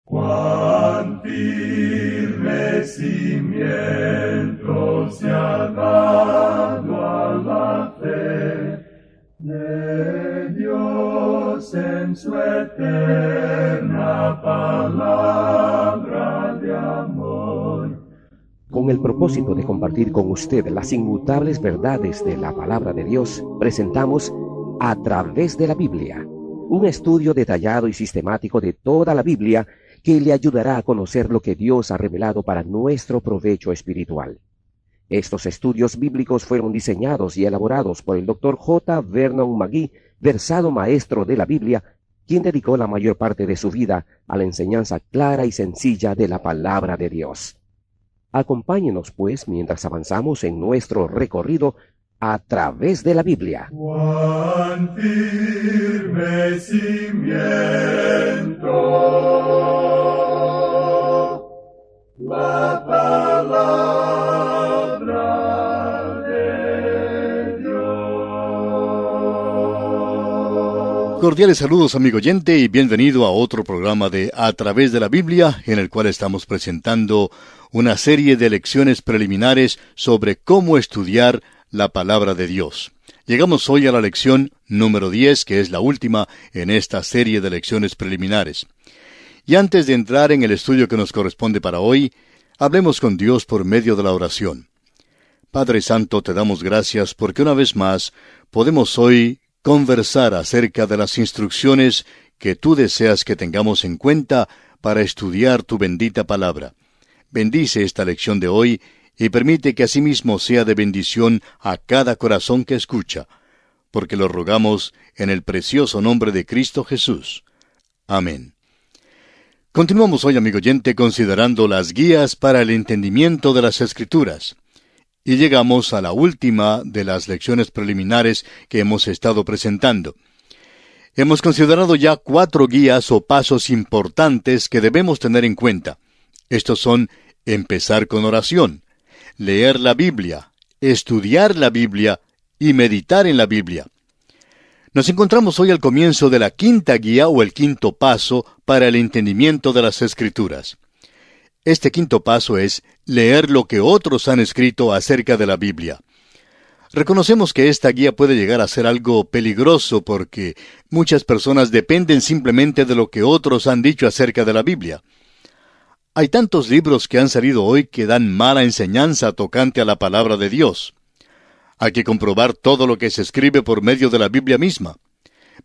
Cuán firme cimiento se ha dado a la fe de Dios en su eterna palabra de amor. Con el propósito de compartir con usted las inmutables verdades de la palabra de Dios, presentamos A Través de la Biblia, un estudio detallado y sistemático de toda la Biblia que le ayudará a conocer lo que Dios ha revelado para nuestro provecho espiritual. Estos estudios bíblicos fueron diseñados y elaborados por el Dr. J. Vernon McGee, versado maestro de la Biblia, quien dedicó la mayor parte de su vida a la enseñanza clara y sencilla de la palabra de Dios. Acompáñenos, pues, mientras avanzamos en nuestro recorrido a través de la Biblia. Cuán firme cimiento la palabra de Dios. Cordiales saludos, amigo oyente, y bienvenido a otro programa de A Través de la Biblia, en el cual estamos presentando una serie de lecciones preliminares sobre cómo estudiar la palabra de Dios. Llegamos hoy a la lección número 10, que es la última en esta serie de lecciones preliminares. Y antes de entrar en el estudio que nos corresponde para hoy, hablemos con Dios por medio de la oración. Padre Santo, te damos gracias porque una vez más podemos hoy conversar acerca de las instrucciones que tú deseas que tengamos en cuenta para estudiar tu bendita palabra. Bendice esta lección de hoy y permite que asimismo sea de bendición a cada corazón que escucha, porque lo rogamos en el precioso nombre de Cristo Jesús. Amén. Continuamos hoy, amigo oyente, considerando las guías para el entendimiento de las Escrituras. Y llegamos a la última de las lecciones preliminares que hemos estado presentando. Hemos considerado ya 4 guías o pasos importantes que debemos tener en cuenta. Estos son: empezar con oración, leer la Biblia, estudiar la Biblia y meditar en la Biblia. Nos encontramos hoy al comienzo de la 5ª guía o el 5º paso para el entendimiento de las Escrituras. Este 5º paso es leer lo que otros han escrito acerca de la Biblia. Reconocemos que esta guía puede llegar a ser algo peligroso porque muchas personas dependen simplemente de lo que otros han dicho acerca de la Biblia. Hay tantos libros que han salido hoy que dan mala enseñanza tocante a la palabra de Dios. Hay que comprobar todo lo que se escribe por medio de la Biblia misma.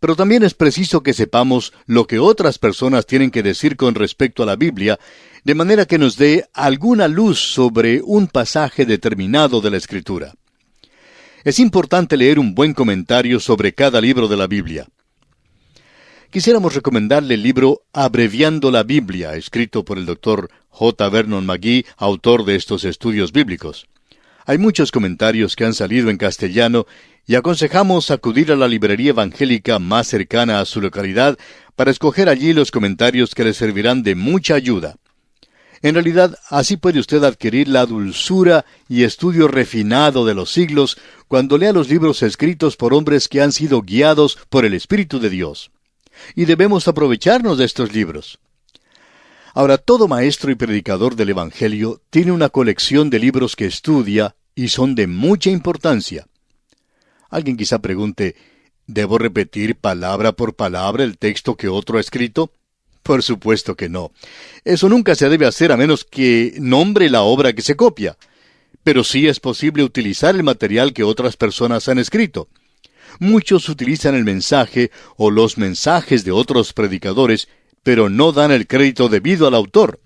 Pero también es preciso que sepamos lo que otras personas tienen que decir con respecto a la Biblia, de manera que nos dé alguna luz sobre un pasaje determinado de la Escritura. Es importante leer un buen comentario sobre cada libro de la Biblia. Quisiéramos recomendarle el libro Abreviando la Biblia, escrito por el Dr. J. Vernon McGee, autor de estos estudios bíblicos. Hay muchos comentarios que han salido en castellano y aconsejamos acudir a la librería evangélica más cercana a su localidad para escoger allí los comentarios que le servirán de mucha ayuda. En realidad, así puede usted adquirir la dulzura y estudio refinado de los siglos cuando lea los libros escritos por hombres que han sido guiados por el Espíritu de Dios. Y debemos aprovecharnos de estos libros. Ahora, todo maestro y predicador del Evangelio tiene una colección de libros que estudia y son de mucha importancia. Alguien quizá pregunte, ¿debo repetir palabra por palabra el texto que otro ha escrito? Por supuesto que no. Eso nunca se debe hacer a menos que nombre la obra que se copia. Pero sí es posible utilizar el material que otras personas han escrito. Muchos utilizan el mensaje o los mensajes de otros predicadores, pero no dan el crédito debido al autor.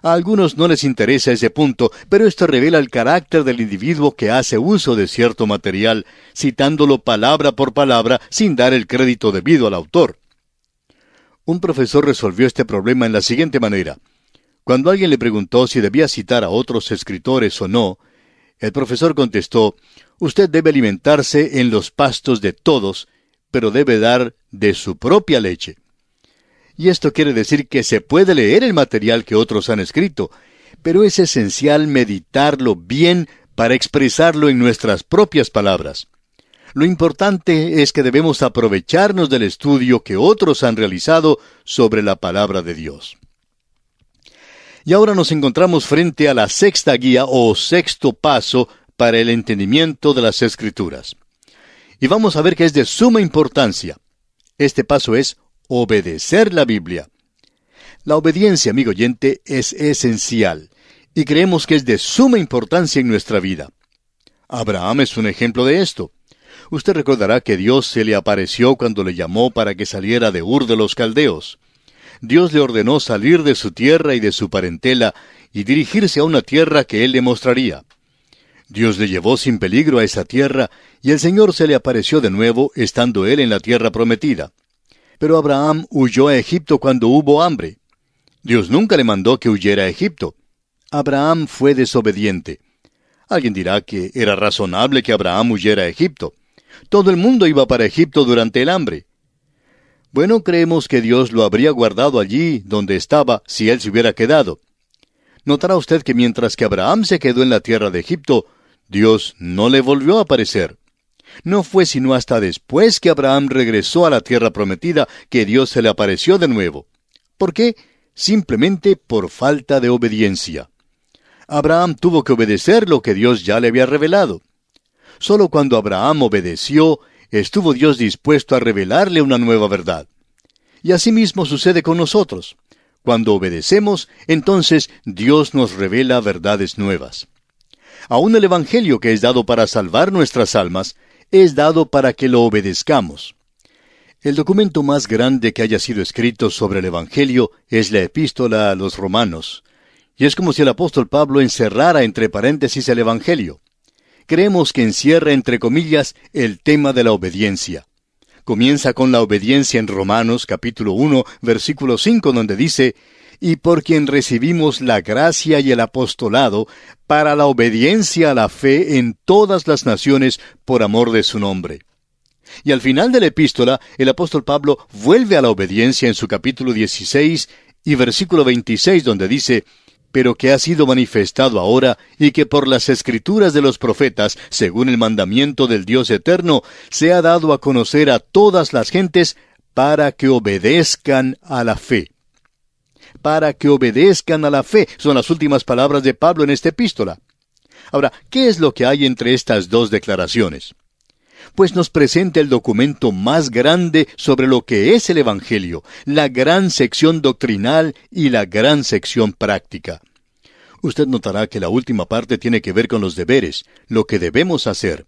A algunos no les interesa ese punto, pero esto revela el carácter del individuo que hace uso de cierto material, citándolo palabra por palabra sin dar el crédito debido al autor. Un profesor resolvió este problema en la siguiente manera. Cuando alguien le preguntó si debía citar a otros escritores o no, el profesor contestó: usted debe alimentarse en los pastos de todos, pero debe dar de su propia leche. Y esto quiere decir que se puede leer el material que otros han escrito, pero es esencial meditarlo bien para expresarlo en nuestras propias palabras. Lo importante es que debemos aprovecharnos del estudio que otros han realizado sobre la palabra de Dios. Y ahora nos encontramos frente a la sexta guía o sexto paso para el entendimiento de las Escrituras. Y vamos a ver que es de suma importancia. Este paso es obedecer la Biblia. La obediencia, amigo oyente, es esencial, y creemos que es de suma importancia en nuestra vida. Abraham es un ejemplo de esto. Usted recordará que Dios se le apareció cuando le llamó para que saliera de Ur de los Caldeos. Dios le ordenó salir de su tierra y de su parentela y dirigirse a una tierra que él le mostraría. Dios le llevó sin peligro a esa tierra, y el Señor se le apareció de nuevo, estando él en la tierra prometida. Pero Abraham huyó a Egipto cuando hubo hambre. Dios nunca le mandó que huyera a Egipto. Abraham fue desobediente. Alguien dirá que era razonable que Abraham huyera a Egipto. Todo el mundo iba para Egipto durante el hambre. Bueno, creemos que Dios lo habría guardado allí donde estaba si él se hubiera quedado. Notará usted que mientras que Abraham se quedó en la tierra de Egipto, Dios no le volvió a aparecer. No fue sino hasta después que Abraham regresó a la tierra prometida que Dios se le apareció de nuevo. ¿Por qué? Simplemente por falta de obediencia. Abraham tuvo que obedecer lo que Dios ya le había revelado. Solo cuando Abraham obedeció, estuvo Dios dispuesto a revelarle una nueva verdad. Y asimismo sucede con nosotros. Cuando obedecemos, entonces Dios nos revela verdades nuevas. Aún el Evangelio que es dado para salvar nuestras almas, es dado para que lo obedezcamos. El documento más grande que haya sido escrito sobre el Evangelio es la Epístola a los Romanos. Y es como si el apóstol Pablo encerrara entre paréntesis el Evangelio. Creemos que encierra entre comillas el tema de la obediencia. Comienza con la obediencia en Romanos capítulo 1, versículo 5, donde dice, «Y por quien recibimos la gracia y el apostolado para la obediencia a la fe en todas las naciones por amor de su nombre». Y al final de la epístola, el apóstol Pablo vuelve a la obediencia en su capítulo 16 y versículo 26, donde dice, «Pero que ha sido manifestado ahora, y que por las escrituras de los profetas, según el mandamiento del Dios eterno, se ha dado a conocer a todas las gentes, para que obedezcan a la fe». Para que obedezcan a la fe, son las últimas palabras de Pablo en esta epístola. Ahora, ¿qué es lo que hay entre estas dos declaraciones? Pues nos presenta el documento más grande sobre lo que es el Evangelio, la gran sección doctrinal y la gran sección práctica. Usted notará que la última parte tiene que ver con los deberes, lo que debemos hacer.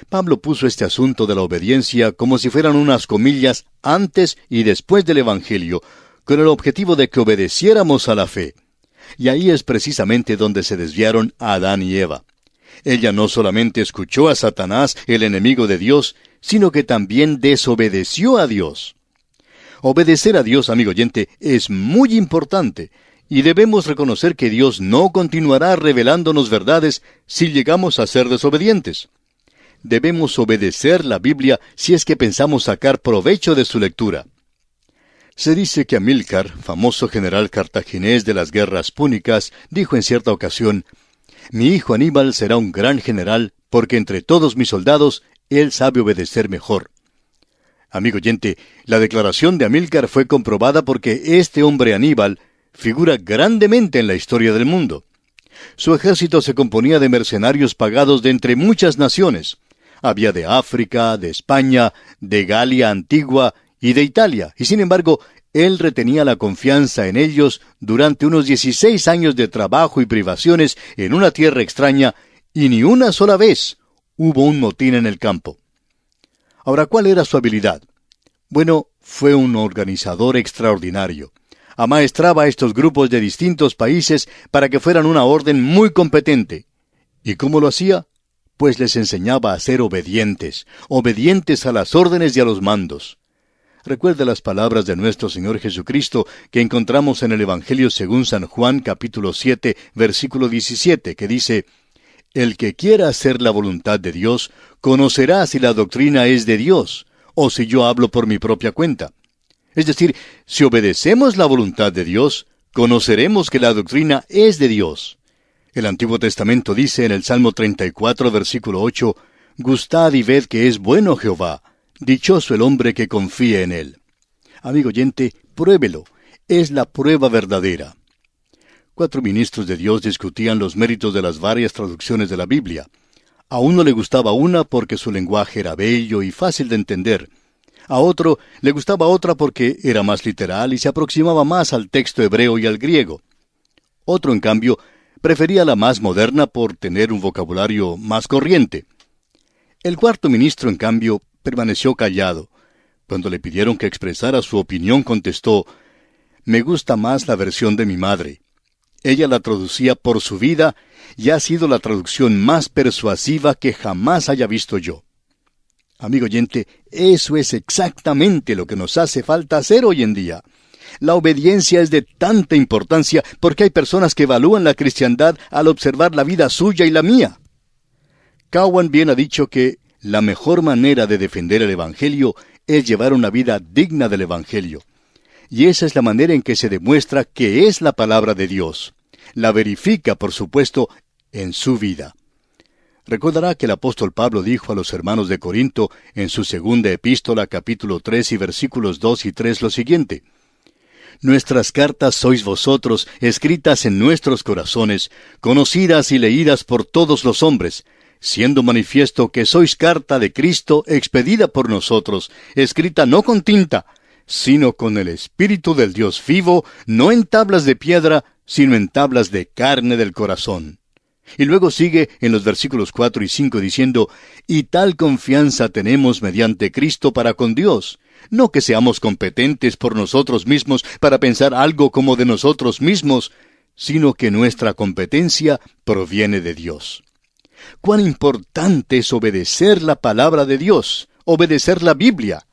Pablo puso este asunto de la obediencia como si fueran unas comillas antes y después del Evangelio, con el objetivo de que obedeciéramos a la fe. Y ahí es precisamente donde se desviaron Adán y Eva. Ella no solamente escuchó a Satanás, el enemigo de Dios, sino que también desobedeció a Dios. Obedecer a Dios, amigo oyente, es muy importante, y debemos reconocer que Dios no continuará revelándonos verdades si llegamos a ser desobedientes. Debemos obedecer la Biblia si es que pensamos sacar provecho de su lectura. Se dice que Amílcar, famoso general cartaginés de las guerras púnicas, dijo en cierta ocasión, «Mi hijo Aníbal será un gran general, porque entre todos mis soldados, él sabe obedecer mejor». Amigo oyente, la declaración de Amílcar fue comprobada porque este hombre Aníbal figura grandemente en la historia del mundo. Su ejército se componía de mercenarios pagados de entre muchas naciones. Había de África, de España, de Galia Antigua y de Italia, y sin embargo, él retenía la confianza en ellos durante unos 16 años de trabajo y privaciones en una tierra extraña, y ni una sola vez hubo un motín en el campo. Ahora, ¿cuál era su habilidad? Bueno, fue un organizador extraordinario. Amaestraba a estos grupos de distintos países para que fueran una orden muy competente. ¿Y cómo lo hacía? Pues les enseñaba a ser obedientes, obedientes a las órdenes y a los mandos. Recuerde las palabras de nuestro Señor Jesucristo que encontramos en el Evangelio según San Juan capítulo 7, versículo 17, que dice, «El que quiera hacer la voluntad de Dios, conocerá si la doctrina es de Dios, o si yo hablo por mi propia cuenta». Es decir, si obedecemos la voluntad de Dios, conoceremos que la doctrina es de Dios. El Antiguo Testamento dice en el Salmo 34, versículo 8, «Gustad y ved que es bueno Jehová, dichoso el hombre que confía en él». Amigo oyente, pruébelo, es la prueba verdadera. 4 ministros de Dios discutían los méritos de las varias traducciones de la Biblia. A uno le gustaba una porque su lenguaje era bello y fácil de entender. A otro le gustaba otra porque era más literal y se aproximaba más al texto hebreo y al griego. Otro, en cambio, prefería la más moderna por tener un vocabulario más corriente. El 4º ministro, en cambio, permaneció callado. Cuando le pidieron que expresara su opinión, contestó: «Me gusta más la versión de mi madre. Ella la traducía por su vida y ha sido la traducción más persuasiva que jamás haya visto yo». Amigo oyente, eso es exactamente lo que nos hace falta hacer hoy en día. La obediencia es de tanta importancia porque hay personas que evalúan la cristiandad al observar la vida suya y la mía. Cowan bien ha dicho que la mejor manera de defender el Evangelio es llevar una vida digna del Evangelio. Y esa es la manera en que se demuestra que es la palabra de Dios. La verifica, por supuesto, en su vida. Recordará que el apóstol Pablo dijo a los hermanos de Corinto en su segunda epístola, capítulo 3 y versículos 2 y 3 lo siguiente: «Nuestras cartas sois vosotros, escritas en nuestros corazones, conocidas y leídas por todos los hombres, siendo manifiesto que sois carta de Cristo, expedida por nosotros, escrita no con tinta, sino con el Espíritu del Dios vivo, no en tablas de piedra, sino en tablas de carne del corazón». Y luego sigue en los versículos 4 y 5 diciendo: «Y tal confianza tenemos mediante Cristo para con Dios, no que seamos competentes por nosotros mismos para pensar algo como de nosotros mismos, sino que nuestra competencia proviene de Dios». Cuán importante es obedecer la palabra de Dios, obedecer la Biblia.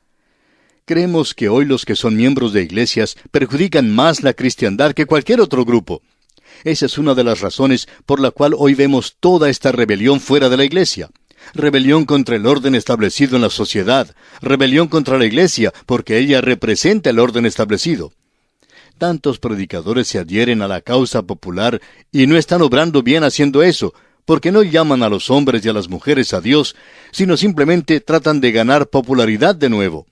Creemos que hoy los que son miembros de iglesias perjudican más la cristiandad que cualquier otro grupo. Esa es una de las razones por la cual hoy vemos toda esta rebelión fuera de la iglesia. Rebelión contra el orden establecido en la sociedad. Rebelión contra la iglesia porque ella representa el orden establecido. Tantos predicadores se adhieren a la causa popular y no están obrando bien haciendo eso, porque no llaman a los hombres y a las mujeres a Dios, sino simplemente tratan de ganar popularidad de nuevo.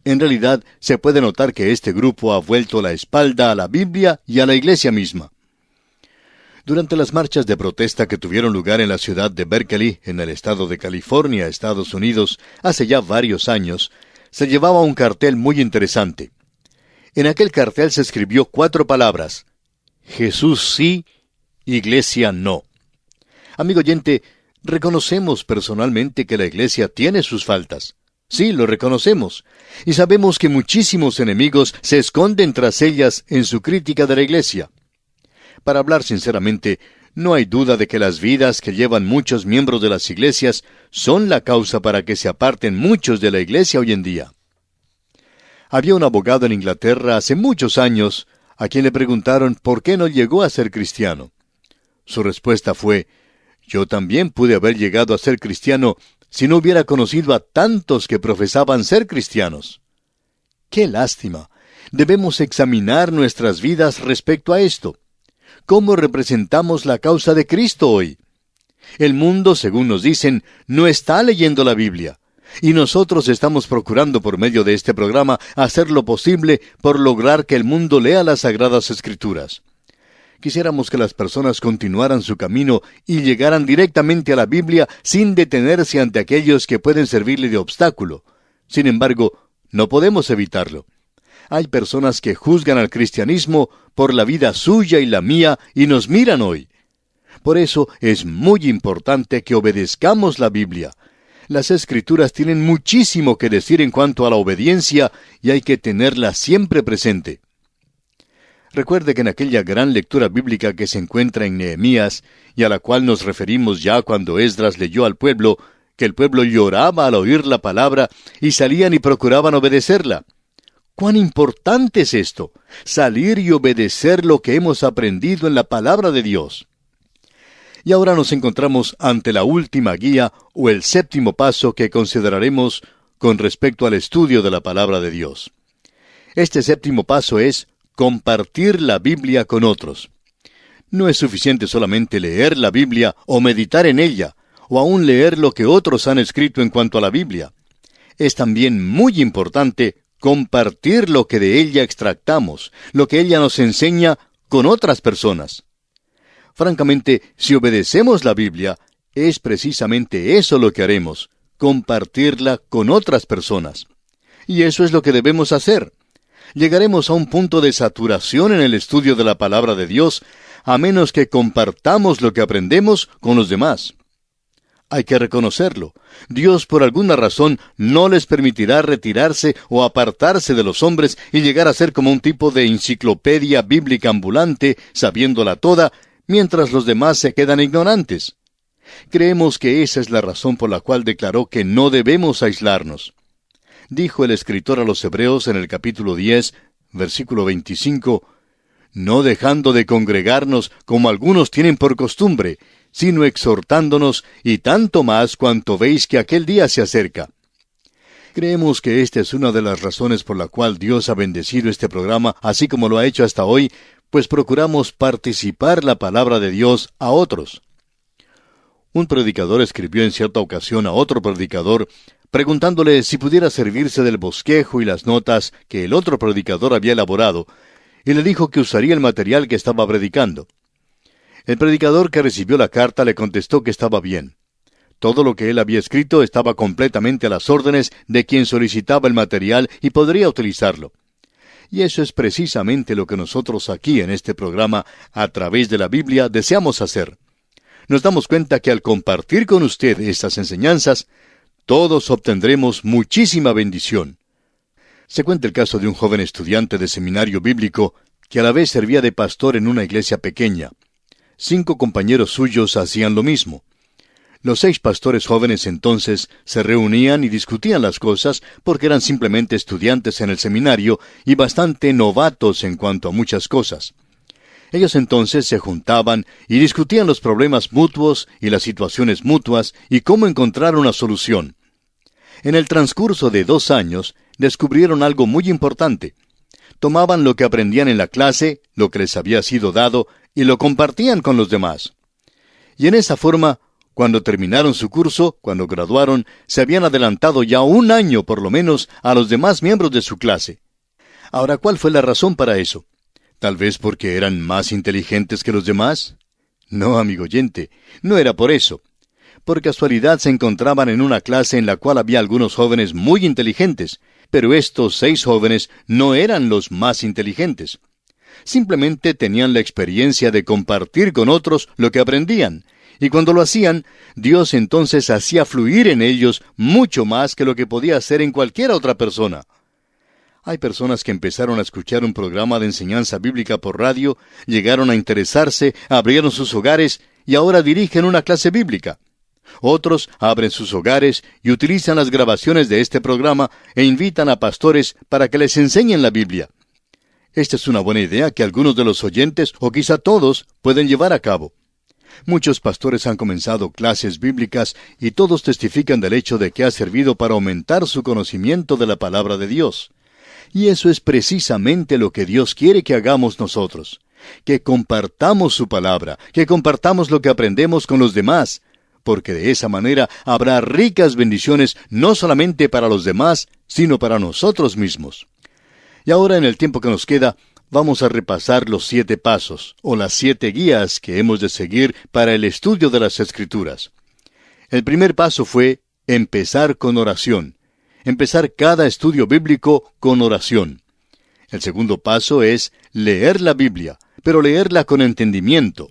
En realidad, se puede notar que este grupo ha vuelto la espalda a la Biblia y a la iglesia misma. Durante las marchas de protesta que tuvieron lugar en la ciudad de Berkeley, en el estado de California, Estados Unidos, hace ya varios años, se llevaba un cartel muy interesante. En aquel cartel se escribió 4 palabras: Jesús sí, Iglesia no. Amigo oyente, reconocemos personalmente que la iglesia tiene sus faltas. Sí, lo reconocemos. Y sabemos que muchísimos enemigos se esconden tras ellas en su crítica de la iglesia. Para hablar sinceramente, no hay duda de que las vidas que llevan muchos miembros de las iglesias son la causa para que se aparten muchos de la iglesia hoy en día. Había un abogado en Inglaterra hace muchos años a quien le preguntaron por qué no llegó a ser cristiano. Su respuesta fue: «Yo también pude haber llegado a ser cristiano si no hubiera conocido a tantos que profesaban ser cristianos». ¡Qué lástima! Debemos examinar nuestras vidas respecto a esto. ¿Cómo representamos la causa de Cristo hoy? El mundo, según nos dicen, no está leyendo la Biblia. Y nosotros estamos procurando por medio de este programa hacer lo posible por lograr que el mundo lea las Sagradas Escrituras. Quisiéramos que las personas continuaran su camino y llegaran directamente a la Biblia sin detenerse ante aquellos que pueden servirle de obstáculo. Sin embargo, no podemos evitarlo. Hay personas que juzgan al cristianismo por la vida suya y la mía y nos miran hoy. Por eso es muy importante que obedezcamos la Biblia. Las Escrituras tienen muchísimo que decir en cuanto a la obediencia y hay que tenerla siempre presente. Recuerde que en aquella gran lectura bíblica que se encuentra en Nehemías, y a la cual nos referimos ya cuando Esdras leyó al pueblo, que el pueblo lloraba al oír la palabra y salían y procuraban obedecerla. ¡Cuán importante es esto! Salir y obedecer lo que hemos aprendido en la palabra de Dios. Y ahora nos encontramos ante la última guía o el 7º paso que consideraremos con respecto al estudio de la palabra de Dios. Este 7º paso es compartir la Biblia con otros. No es suficiente solamente leer la Biblia o meditar en ella, o aún leer lo que otros han escrito en cuanto a la Biblia. Es también muy importante compartir lo que de ella extractamos, lo que ella nos enseña con otras personas. Francamente, si obedecemos la Biblia, es precisamente eso lo que haremos, compartirla con otras personas. Y eso es lo que debemos hacer. Llegaremos a un punto de saturación en el estudio de la palabra de Dios, a menos que compartamos lo que aprendemos con los demás. Hay que reconocerlo. Dios, por alguna razón, no les permitirá retirarse o apartarse de los hombres y llegar a ser como un tipo de enciclopedia bíblica ambulante, sabiéndola toda, mientras los demás se quedan ignorantes. Creemos que esa es la razón por la cual declaró que no debemos aislarnos. Dijo el escritor a los Hebreos en el capítulo 10, versículo 25, «No dejando de congregarnos como algunos tienen por costumbre, sino exhortándonos, y tanto más cuanto veis que aquel día se acerca». Creemos que esta es una de las razones por la cual Dios ha bendecido este programa, así como lo ha hecho hasta hoy, pues procuramos participar la palabra de Dios a otros. Un predicador escribió en cierta ocasión a otro predicador, preguntándole si pudiera servirse del bosquejo y las notas que el otro predicador había elaborado, y le dijo que usaría el material que estaba predicando. El predicador que recibió la carta le contestó que estaba bien. Todo lo que él había escrito estaba completamente a las órdenes de quien solicitaba el material y podría utilizarlo. Y eso es precisamente lo que nosotros aquí en este programa, a través de la Biblia, deseamos hacer. Nos damos cuenta que al compartir con usted estas enseñanzas, todos obtendremos muchísima bendición. Se cuenta el caso de un joven estudiante de seminario bíblico que a la vez servía de pastor en una iglesia pequeña. 5 compañeros suyos hacían lo mismo. Los 6 pastores jóvenes entonces se reunían y discutían las cosas porque eran simplemente estudiantes en el seminario y bastante novatos en cuanto a muchas cosas. Ellos entonces se juntaban y discutían los problemas mutuos y las situaciones mutuas y cómo encontrar una solución. En el transcurso de 2 años, descubrieron algo muy importante. Tomaban lo que aprendían en la clase, lo que les había sido dado, y lo compartían con los demás. Y en esa forma, cuando terminaron su curso, cuando graduaron, se habían adelantado ya 1 año por lo menos a los demás miembros de su clase. Ahora, ¿cuál fue la razón para eso? ¿Tal vez porque eran más inteligentes que los demás? No, amigo oyente, no era por eso. Por casualidad se encontraban en una clase en la cual había algunos jóvenes muy inteligentes, pero estos 6 jóvenes no eran los más inteligentes. Simplemente tenían la experiencia de compartir con otros lo que aprendían, y cuando lo hacían, Dios entonces hacía fluir en ellos mucho más que lo que podía hacer en cualquier otra persona. Hay personas que empezaron a escuchar un programa de enseñanza bíblica por radio, llegaron a interesarse, abrieron sus hogares y ahora dirigen una clase bíblica. Otros abren sus hogares y utilizan las grabaciones de este programa e invitan a pastores para que les enseñen la Biblia. Esta es una buena idea que algunos de los oyentes, o quizá todos, pueden llevar a cabo. Muchos pastores han comenzado clases bíblicas y todos testifican del hecho de que ha servido para aumentar su conocimiento de la palabra de Dios. Y eso es precisamente lo que Dios quiere que hagamos nosotros, que compartamos su palabra, que compartamos lo que aprendemos con los demás, porque de esa manera habrá ricas bendiciones no solamente para los demás, sino para nosotros mismos. Y ahora, en el tiempo que nos queda, vamos a repasar los 7 pasos, o las 7 guías que hemos de seguir para el estudio de las Escrituras. El primer paso fue empezar con oración. Empezar cada estudio bíblico con oración. El segundo paso es leer la Biblia, pero leerla con entendimiento.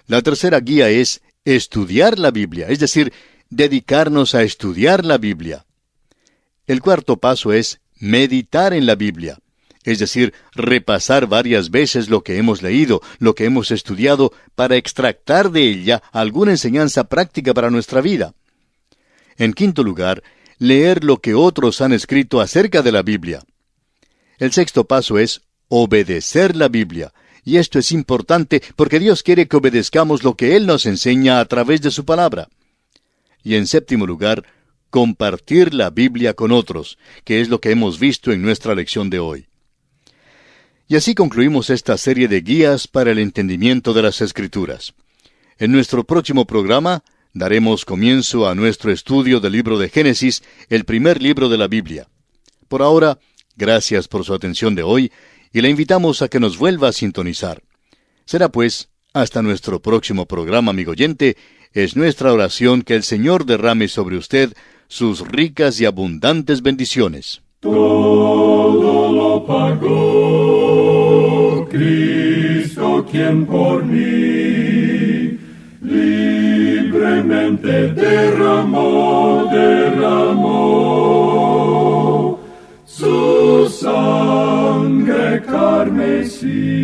La tercera guía es estudiar la Biblia, es decir, dedicarnos a estudiar la Biblia. El cuarto paso es meditar en la Biblia, es decir, repasar varias veces lo que hemos leído, lo que hemos estudiado, para extractar de ella alguna enseñanza práctica para nuestra vida. En quinto lugar, leer lo que otros han escrito acerca de la Biblia. El sexto paso es obedecer la Biblia, y esto es importante porque Dios quiere que obedezcamos lo que Él nos enseña a través de su palabra. Y en séptimo lugar, compartir la Biblia con otros, que es lo que hemos visto en nuestra lección de hoy. Y así concluimos esta serie de guías para el entendimiento de las Escrituras. En nuestro próximo programa daremos comienzo a nuestro estudio del libro de Génesis, el primer libro de la Biblia. Por ahora, gracias por su atención de hoy y le invitamos a que nos vuelva a sintonizar. Será pues hasta nuestro próximo programa, amigo oyente. Es nuestra oración que el Señor derrame sobre usted sus ricas y abundantes bendiciones. Todo lo pagó Cristo, quien por mí libremente derramó su sangre carmesí.